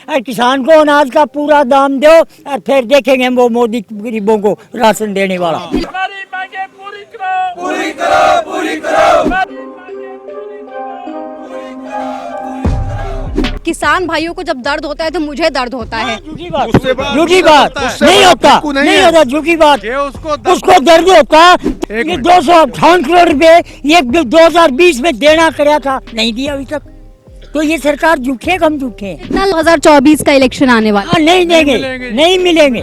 और किसान को अनाज का पूरा दाम दो और फिर देखेंगे वो मोदी गरीबों को राशन देने वाला। हमारी मांगे पूरी करो, पूरी करो, पूरी करो। किसान भाइयों को जब दर्द होता है तो मुझे दर्द होता है। झूठी बात नहीं होता, नहीं होता, झूठी बात। उसको दर्द होता। ये 258 करोड़ रुपए ये 2020 में देना कराया था, नहीं दिया अभी तक। तो ये सरकार झूठे हम झूठे। इतना 2024 का इलेक्शन आने वाला। नहीं देंगे, नहीं मिलेंगे।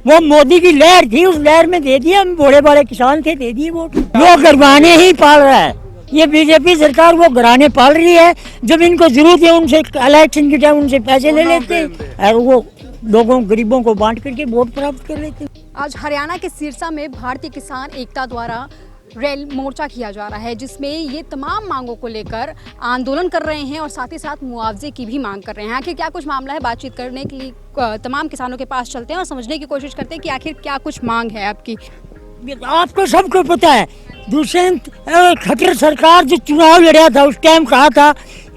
वो मोदी की लहर थी, उस लहर में दे दिया। हम बड़े बड़े किसान थे, दे दिए वोट। वो गरबाने ही पाल रहा है ये बीजेपी सरकार, वो घराने पाल रही है। जब इनको जरूरत है उनसे इलेक्शन के टाइम उनसे पैसे ले लेते हैं और वो लोगों गरीबों को बांट करके वोट प्राप्त कर लेते हैं। आज हरियाणा के सिरसा में भारतीय किसान एकता द्वारा रेल मोर्चा किया जा रहा है, जिसमें ये तमाम मांगों को लेकर आंदोलन कर रहे हैं और साथ ही साथ मुआवजे की भी मांग कर रहे हैं। आखिर क्या कुछ मामला है, बातचीत करने के लिए तमाम किसानों के पास चलते हैं और समझने की कोशिश करते हैं कि आखिर क्या कुछ मांग है आपकी। आपको सबको पता है, दुष्यंत खट्टर सरकार जो चुनाव लड़ा था उस टाइम कहा था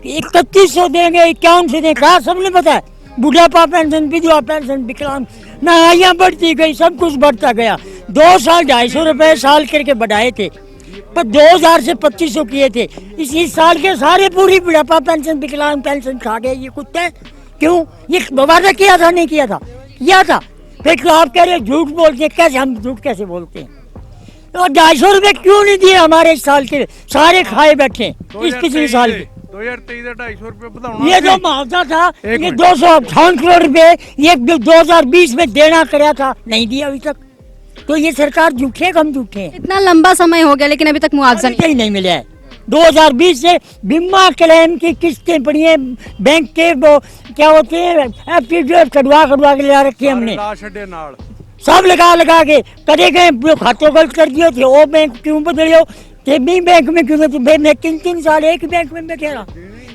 3100 देंगे, 5100 देंगे, कहा सबने पता है। बुढ़ापा पेंशन, विधवा पेंशन, विकलांग, महंगाइयाँ बढ़ती गई, सब कुछ बढ़ता गया। 2 साल 250 रुपए साल करके बढ़ाए थे, पर 2000 से 2500 किए थे। इसी साल के सारे पूरी बुढ़ापा पेंशन, विकलांग पेंशन खा गए ये कुत्ते। क्यों? ये वादा किया था, नहीं किया था? किया था। फिर आप कह रहे झूठ बोलते, कैसे हम झूठ कैसे बोलते हैं? तो 250 रुपए क्यों नहीं दिए हमारे इस साल के? सारे खाए बैठे इस पिछले साल के। 2023 250 रुपए ये जो मुआवजा था ये 258 करोड़ रुपए ये 2020 में देना कराया था, नहीं दिया अभी तक। तो ये सरकार झूठे हम झूठे हैं। इतना लंबा समय हो गया लेकिन अभी तक मुआवजा नहीं मिला है। 2020 से बीमा क्लेम की किस्तें पड़ी हैं, बैंक के वो क्या होते हैं एफडीएफ कटवा के ला रखी है हमने, सब लगा के करे गए। जो खाते गलत कर दिए थे वो बैंक क्यों बदलियो, बैंक में क्यों? मैं 3 साल एक बैंक में बैठे रहा।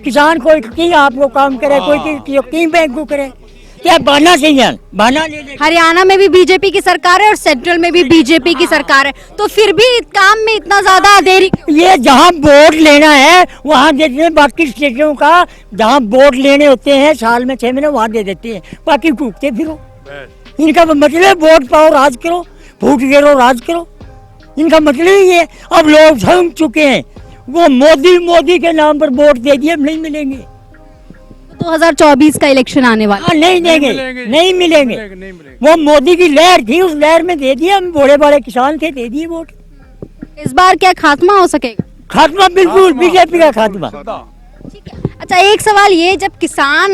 किसान कोई की आपको काम करे, कोई तीन बैंक को करे, क्या बहाना चाहिए? बहाना ले। हरियाणा में भी बीजेपी की सरकार है और सेंट्रल में भी बीजेपी की सरकार है, तो फिर भी काम में इतना ज्यादा देरी। ये जहाँ वोट लेना है वहाँ देते हैं, बाकी स्टेटों का जहाँ वोट लेने होते हैं साल में 6 महीने वहाँ दे देते हैं, बाकी कूदते फिरो। इनका मतलब वोट पाओ, राज करो, फूट गिरो, राज करो, इनका मतलब ही है। अब लोग समझ चुके हैं, वो मोदी के नाम पर वोट दे दिए, नहीं मिलेंगे। 2024 का इलेक्शन आने वाला। नहीं देंगे, नहीं मिलेंगे। वो मोदी की लहर थी, उस लहर में दे दिया। हम बड़े बड़े किसान थे, दे दिए वोट। इस बार क्या खात्मा हो सकेगा? खात्मा बिल्कुल बीजेपी का खात्मा। ठीक है। अच्छा, एक सवाल ये, जब किसान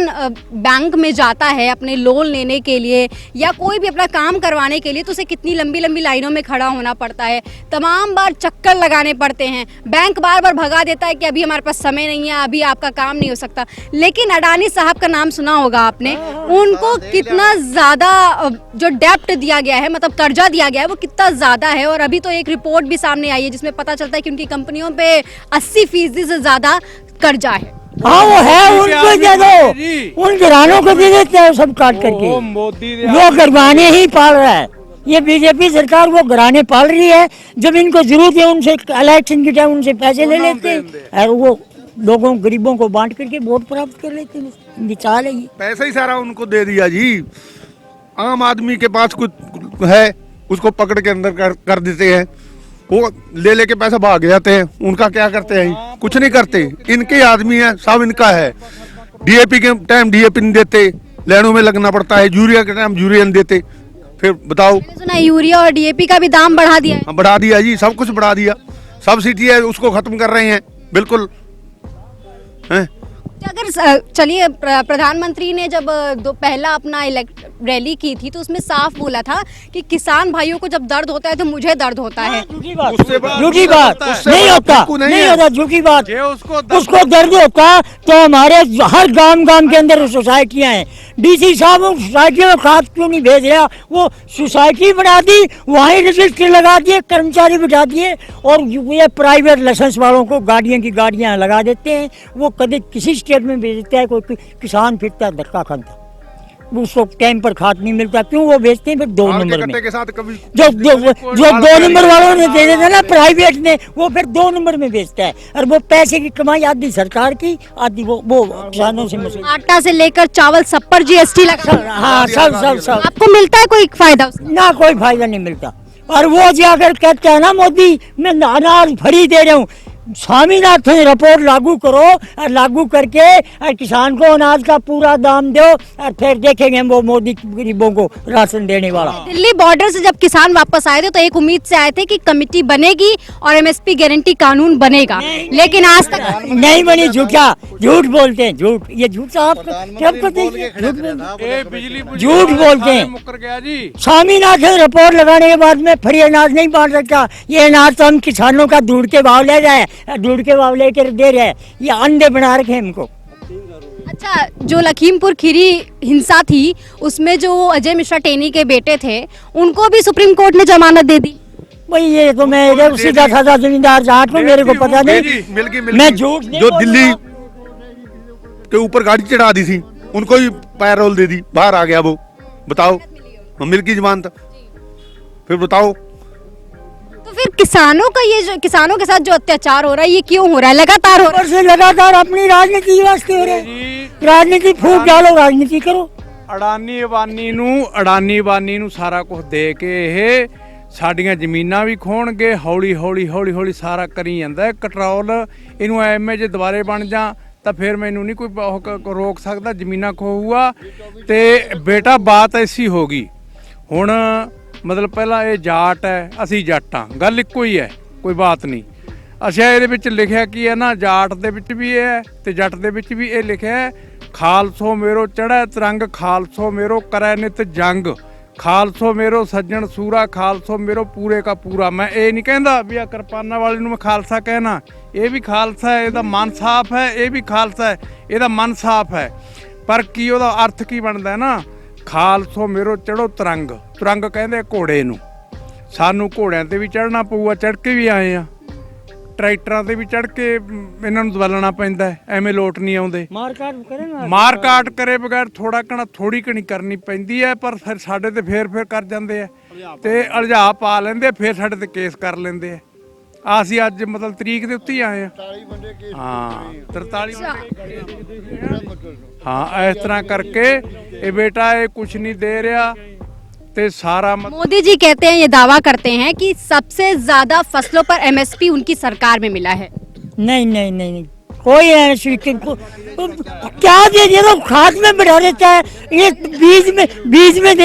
बैंक में जाता है अपने लोन लेने के लिए या कोई भी अपना काम करवाने के लिए, तो उसे कितनी लंबी लंबी लाइनों में खड़ा होना पड़ता है, तमाम बार चक्कर लगाने पड़ते हैं, बैंक बार बार भगा देता है कि अभी हमारे पास समय नहीं है, अभी आपका काम नहीं हो सकता। लेकिन अडानी साहब का नाम सुना होगा आपने, उनको कितना ज़्यादा जो डेप्ट दिया गया है, मतलब कर्जा दिया गया है, वो कितना ज़्यादा है। और अभी तो एक रिपोर्ट भी सामने आई है जिसमें पता चलता है कि उनकी कंपनियों पे 80% से ज़्यादा कर्जा है। हाँ वो है, उनको दे दो, उन घरानों को दे देते हैं सब काट करके। वो गरबाने ही पाल रहा है ये बीजेपी सरकार, वो घराने पाल रही है। जब इनको जरूरत है उनसे इलेक्शन के टाइम उनसे पैसे ले लेते हैं और वो लोगों गरीबों को बांट करके वोट प्राप्त कर लेते हैं। विचार है ये, पैसा ही सारा उनको दे दिया जी। आम आदमी के पास कुछ है उसको पकड़ के अंदर कर देते हैं, वो ले लेके पैसा भाग जाते हैं। उनका क्या करते हैं? कुछ नहीं करते। इनके आदमी है, सब इनका है। डीएपी के टाइम डीएपी नहीं देते, लाइनों में लगना पड़ता है। यूरिया के टाइम यूरिया नहीं देते। फिर बताओ, सुना यूरिया और डीएपी का भी दाम बढ़ा दिया है। बढ़ा दिया जी, सब कुछ बढ़ा दिया। सब्सिडी है उसको खत्म कर रहे हैं बिल्कुल हैं। अगर चलिए, प्रधानमंत्री ने जब पहला अपना रैली की थी तो उसमें साफ बोला था कि किसान भाइयों को जब दर्द होता है तो मुझे दर्द होता है। झूठी बात नहीं होता, नहीं होता, झूठी बात। उसको दर्द होता तो हमारे हर गांव के अंदर सोसाइटियां हैं, डीसी साहब उन सोसाइटियों में खाद क्यों नहीं भेज रहा? वो सोसाइटी बना दी, वहीं रजिस्ट्री लगा दिए, कर्मचारी बिठा दिए और ये प्राइवेट लाइसेंस वालों को गाड़ियां की गाड़ियां लगा देते हैं। वो कभी किसी स्टेट में भेज देता है, कोई किसान फिरता है धक्का खाता। उसको टाइम पर खाद नहीं मिलता, क्यों वो बेचते हैं फिर 2 हार के नंबर में। कट्टे के साथ कभी जो 2 नंबर वालों ने दे देता ना प्राइवेट ने, वो फिर 2 नंबर में बेचता है, और वो पैसे की कमाई आधी सरकार की, आधी वो किसानों से मसूल। आटा से लेकर चावल सब पर जीएसटी लगा। हाँ, सब आपको मिलता है कोई फायदा उसका? ना, कोई फायदा नहीं मिलता। और वो जाकर कहते हैं ना मोदी मैं अनाज फ्री दे रहा हूँ, स्वामीनाथन रिपोर्ट लागू करो, और लागू करके और किसान को अनाज का पूरा दाम दो, और फिर देखेंगे वो मोदी गरीबों को राशन देने वाला। दिल्ली बॉर्डर से जब किसान वापस आए थे तो एक उम्मीद से आए थे कि कमेटी बनेगी और एमएसपी गारंटी कानून बनेगा, लेकिन आज तक नहीं बनी। झूठ बोलते हैं, झूठ, ये झूठ साहब झूठ बोलते हैं। मुकर गया जी। स्वामीनाथन रिपोर्ट लगाने के बाद में फ्री अनाज नहीं बांट सकता। ये अनाज तो हम किसानों का ढूंढ के भाव ले जाए, ढूंढ के भाव लेकर दे रहे हैं, ये अंधे बना रखे हैं हमको। अच्छा, जो लखीमपुर खीरी हिंसा थी उसमें जो अजय मिश्रा टेनी के बेटे थे उनको भी सुप्रीम कोर्ट ने जमानत दे दी। भाई ये तो मैं सीधा साधा जमींदार जाट हूँ, मेरे को पता नहीं, मैं झूठ नहीं जो बोल दिल्ली रहा। के ऊपर गाड़ी चढ़ा दी थी उनको ही पैरोल दे दी, बाहर आ गया वो। बताओ, मिल की जमानत, फिर बताओ। तो फिर किसानों का ये जो किसानों के साथ जो अत्याचार हो रहा है ये क्यों हो रहा है? लगातार हो रहा ऊपर से लगातार अपनी राजनीति वास्ते हो रहे हैं। जी राजनीति फूक डालो, राजनीति करो। ਅਡਾਨੀ ਬਾਨੀ ਨੂੰ ਸਾਰਾ ਕੁਝ ਦੇ ਕੇ ਇਹ ਸਾਡੀਆਂ ਜ਼ਮੀਨਾਂ ਵੀ ਖੋਣਗੇ, ਹੌਲੀ ਸਾਰਾ ਕਰੀ ਜਾਂਦਾ ਹੈ ਕੰਟਰੋਲ। ਇਹਨੂੰ ਐਵੇਂ ਜੇ ਦੁਬਾਰੇ ਬਣ ਜਾ ਤਾਂ ਫਿਰ ਮੈਨੂੰ ਨਹੀਂ ਕੋਈ ਰੋਕ ਸਕਦਾ, ਜ਼ਮੀਨਾਂ ਖੋਹੂਗਾ। ਤੇ ਬੇਟਾ ਬਾਤ ਐਸੀ ਹੋ ਗਈ ਹੁਣ, ਮਤਲਬ ਪਹਿਲਾਂ ਇਹ ਜਾਟ ਹੈ, ਅਸੀਂ ਜੱਟਾਂ, ਗੱਲ ਇੱਕੋ ਹੀ ਹੈ, ਕੋਈ ਬਾਤ ਨਹੀਂ। ਅੱਛਾ, ਇਹਦੇ ਵਿੱਚ ਲਿਖਿਆ ਕੀ ਹੈ ਨਾ, ਜਾਟ ਦੇ ਵਿੱਚ ਵੀ ਇਹ ਹੈ ਤੇ ਜੱਟ ਦੇ ਵਿੱਚ ਵੀ ਇਹ ਲਿਖਿਆ ਹੈ, ਖਾਲਸੋ ਮੇਰੋ ਚੜ੍ਹੈ ਤਰੰਗ, ਖਾਲਸੋ ਮੇਰੋ ਕਰੈ ਨਿਤ ਜੰਗ, ਖਾਲਸੋ ਮੇਰੋ ਸੱਜਣ ਸੂਰਾ, ਖਾਲਸੋ ਮੇਰੋ ਪੂਰੇ ਕਾ ਪੂਰਾ। ਮੈਂ ਇਹ ਨਹੀਂ ਕਹਿੰਦਾ ਵੀ ਆ ਕਿਰਪਾਨਾਂ ਵਾਲੇ ਨੂੰ ਮੈਂ ਖਾਲਸਾ ਕਹਿਣਾ, ਇਹ ਵੀ ਖਾਲਸਾ ਹੈ, ਇਹਦਾ ਮਨ ਸਾਫ਼ ਹੈ, ਇਹ ਵੀ ਖਾਲਸਾ ਹੈ, ਇਹਦਾ ਮਨ ਸਾਫ਼ ਹੈ। ਪਰ ਕੀ ਉਹਦਾ ਅਰਥ ਕੀ ਬਣਦਾ ਨਾ, ਖਾਲਸੋ ਮੇਰੋ ਚੜ੍ਹੋ ਤਰੰਗ, ਤਰੰਗ ਕਹਿੰਦੇ ਘੋੜੇ ਨੂੰ। ਸਾਨੂੰ ਘੋੜਿਆਂ ਤੇ ਵੀ ਚੜ੍ਹਨਾ ਪਊਗਾ, ਚੜ੍ਹ ਕੇ ਵੀ ਆਏ ਆ, ਟਰੈਕਟਰਾਂ ਤੇ ਵੀ ਚੜ੍ਹ ਕੇ ਇਹਨਾਂ ਨੂੰ ਦਵਾਲਣਾ ਪੈਂਦਾ, ਐਵੇਂ ਲੋਟ ਨਹੀਂ ਆਉਂਦੇ। ਮਾਰ ਕਾਟ ਕਰੇ ਬਗੈਰ ਥੋੜੀ ਘਣੀ ਕਰਨੀ ਪੈਂਦੀ ਹੈ, ਪਰ ਫਿਰ ਸਾਡੇ ਤੇ ਫੇਰ ਕਰ ਜਾਂਦੇ ਆ ਤੇ ਅਲਝਾ ਪਾ ਲੈਂਦੇ ਆ, ਫੇਰ ਸਾਡੇ ਤੇ ਕੇਸ ਕਰ ਲੈਂਦੇ ਆ। ਅਸੀਂ ਅੱਜ ਮਤਲਬ ਤਰੀਕ ਦੇ ਉੱਤੇ ਹੀ ਆਏ ਆ। ਹਾਂ 43 ਹਾਂ, ਇਸ ਤਰ੍ਹਾਂ ਕਰਕੇ ਇਹ ਬੇਟਾ ਇਹ ਕੁਛ ਨਹੀਂ ਦੇ ਰਿਹਾ ਤੇ ਸਾਰਾ मोदी जी कहते हैं, ये दावा करते हैं कि सबसे ज्यादा फसलों पर एमएसपी उनकी सरकार में मिला है। नहीं, कोई ऐसी क्या दे दिया तो खाद में बढ़ा देता है, ये बीज में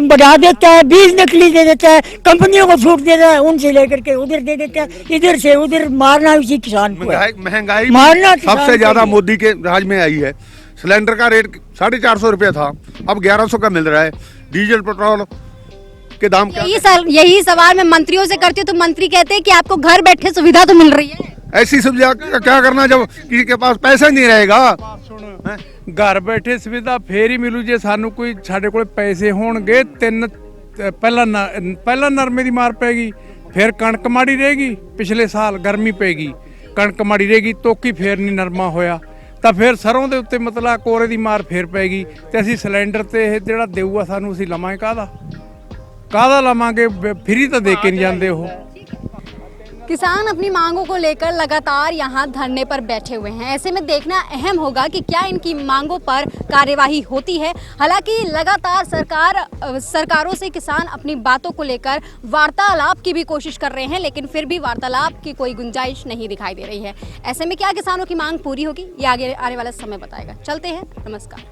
बढ़ा देता है, बीज नकली दे देता है, कंपनियों को छूट देता है, उनसे लेकर के उधर दे देता है, इधर से उधर मारना उसी किसान को है। महंगाई मारना सबसे ज्यादा मोदी के राज में आई है। सिलेंडर का रेट 450 रुपया था, अब 1100 का मिल रहा है। डीजल पेट्रोल के दाम यही सवाल मैं मंत्रियों से करती हूँ तो मंत्री कहते हैं कि आपको घर बैठे सुविधा तो मिल रही है। ऐसी सुविधा क्या करना जब किसी के पास पैसा नहीं रहेगा। घर बैठे सुविधा ਫੇਰ ਹੀ ਮਿਲੂ ਜੇ ਸਾਨੂੰ ਕੋਈ ਸਾਡੇ ਕੋਲ ਪੈਸੇ ਹੋਣਗੇ। ਪਹਿਲਾਂ ਨਰਮੇ ਦੀ ਮਾਰ ਪੈਗੀ, ਫਿਰ ਕਣਕ ਮਾੜੀ ਰਹੇਗੀ, ਪਿਛਲੇ ਸਾਲ ਗਰਮੀ ਪੈਗੀ, ਕਣਕ ਮਾੜੀ ਰਹੇਗੀ, ਤੋਕੀ ਫੇਰ ਨਹੀਂ ਨਰਮਾ ਹੋਇਆ ਤਾਂ ਫਿਰ ਸਰੋਂ ਦੇ ਉੱਤੇ ਮਤਲਬ ਕੋਰੇ ਦੀ ਮਾਰ ਫੇਰ ਪੈਗੀ ਤੇ ਅਸੀਂ ਸਿਲੰਡਰ ਤੇ ਇਹ ਜਿਹੜਾ ਦੇਊਗਾ ਸਾਨੂੰ ਅਸੀਂ ਲਵਾਂਗੇ ਕਾਹਦਾ ਲਵਾਂਗੇ, ਫਰੀ ਤਾਂ ਦੇ ਕੇ ਨਹੀਂ ਜਾਂਦੇ ਉਹ। किसान अपनी मांगों को लेकर लगातार यहाँ धरने पर बैठे हुए हैं। ऐसे में देखना अहम होगा कि क्या इनकी मांगों पर कार्यवाही होती है। हालांकि लगातार सरकारों से किसान अपनी बातों को लेकर वार्तालाप की भी कोशिश कर रहे हैं, लेकिन फिर भी वार्तालाप की कोई गुंजाइश नहीं दिखाई दे रही है। ऐसे में क्या किसानों की मांग पूरी होगी, ये आगे आने वाला समय बताएगा। चलते हैं, नमस्कार।